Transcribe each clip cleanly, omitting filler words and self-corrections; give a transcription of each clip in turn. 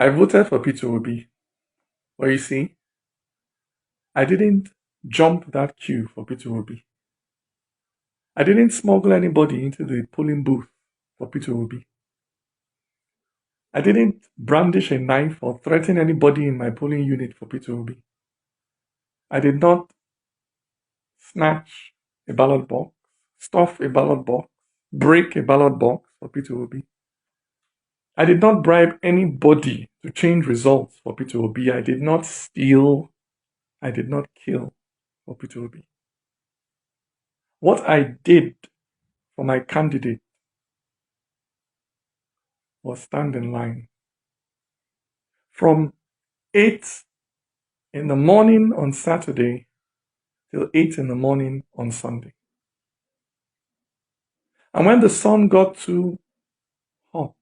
I voted for Peter Obi. But you see, I didn't jump that queue for Peter Obi. I didn't smuggle anybody into the polling booth for Peter Obi. I didn't brandish a knife or threaten anybody in my polling unit for Peter Obi. I did not snatch a ballot box, stuff a ballot box, break a ballot box for Peter Obi. I did not bribe anybody to change results for Peter Obi. I did not steal. I did not kill for Peter Obi. What I did for my candidate was stand in line. From 8 in the morning on Saturday till 8 in the morning on Sunday. And when the sun got too hot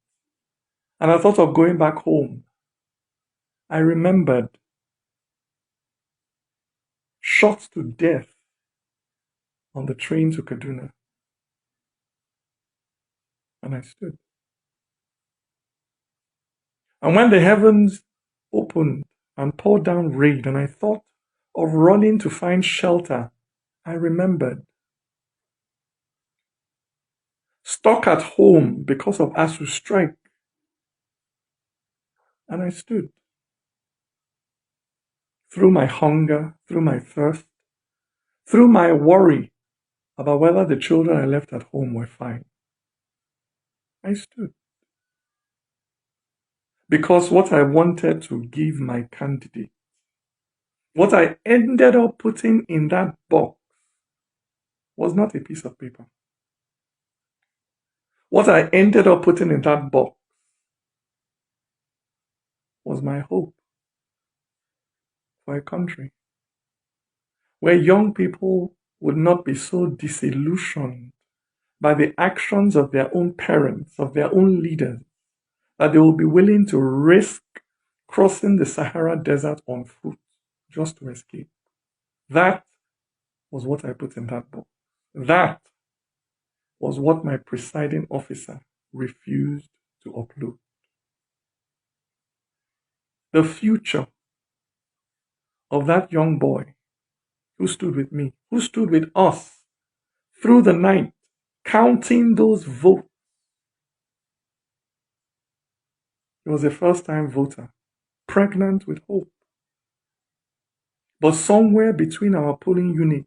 and I thought of going back home, I remembered shot to death on the train to Kaduna. And I stood. And when the heavens opened and poured down rain and I thought of running to find shelter, I remembered. Stuck at home because of ASU strike. And I stood. Through my hunger, through my thirst, through my worry about whether the children I left at home were fine. I stood. Because what I wanted to give my candidate, what I ended up putting in that box, was not a piece of paper. What I ended up putting in that box was my hope for a country where young people would not be so disillusioned by the actions of their own parents, of their own leaders, that they will be willing to risk crossing the Sahara Desert on foot just to escape. That was what I put in that box. That was what my presiding officer refused to upload. The future of that young boy who stood with me, who stood with us through the night, counting those votes. He was a first-time voter, pregnant with hope. But somewhere between our polling unit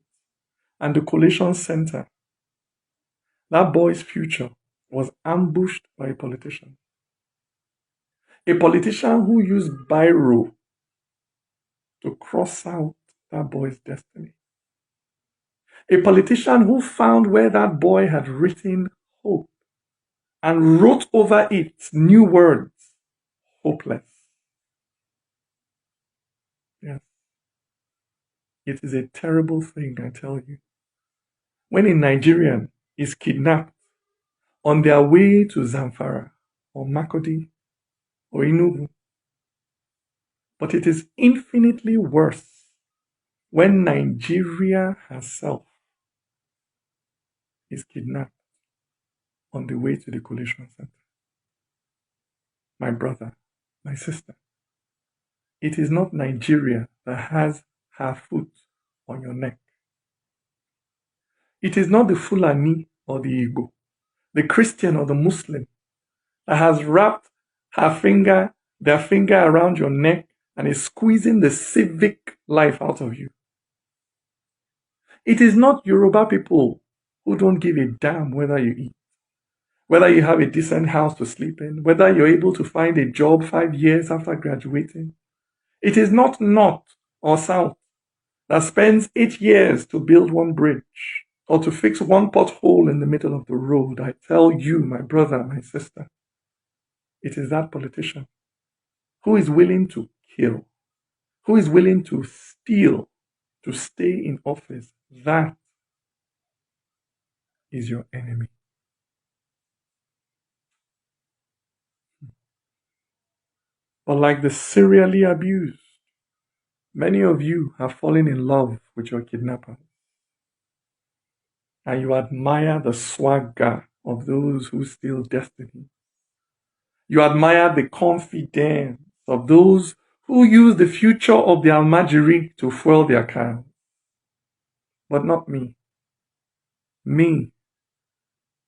and the collation center, that boy's future was ambushed by a politician. A politician who used biro to cross out that boy's destiny. A politician who found where that boy had written hope and wrote over it new words, hopeless. Yes. It is a terrible thing, I tell you. When a Nigerian is kidnapped on their way to Zamfara or Makodi or Enugu. But it is infinitely worse when Nigeria herself is kidnapped on the way to the collation center. My brother, my sister, it is not Nigeria that has her foot on your neck. It is not the Fulani or the Igbo, the Christian or the Muslim that has wrapped their finger around your neck and is squeezing the civic life out of you. It is not Yoruba people who don't give a damn whether you eat, whether you have a decent house to sleep in, whether you're able to find a job 5 years after graduating. It is not North or South that spends 8 years to build one bridge or to fix one pothole in the middle of the road. I tell you, my brother, my sister, it is that politician who is willing to kill, who is willing to steal, to stay in office. That is your enemy. But like the serially abused, many of you have fallen in love with your kidnappers. And you admire the swagger of those who steal destiny. You admire the confidence of those who use the future of the Almajiri to fuel their cans. But not me. Me,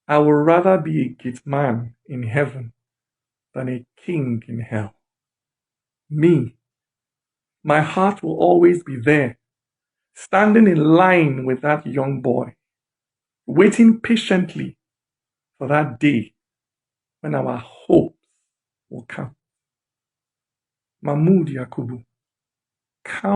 I would rather be a gate man in heaven than a king in hell. Me, my heart will always be there, standing in line with that young boy, waiting patiently for that day when our hopes will come. Mahmoud Yakubu, count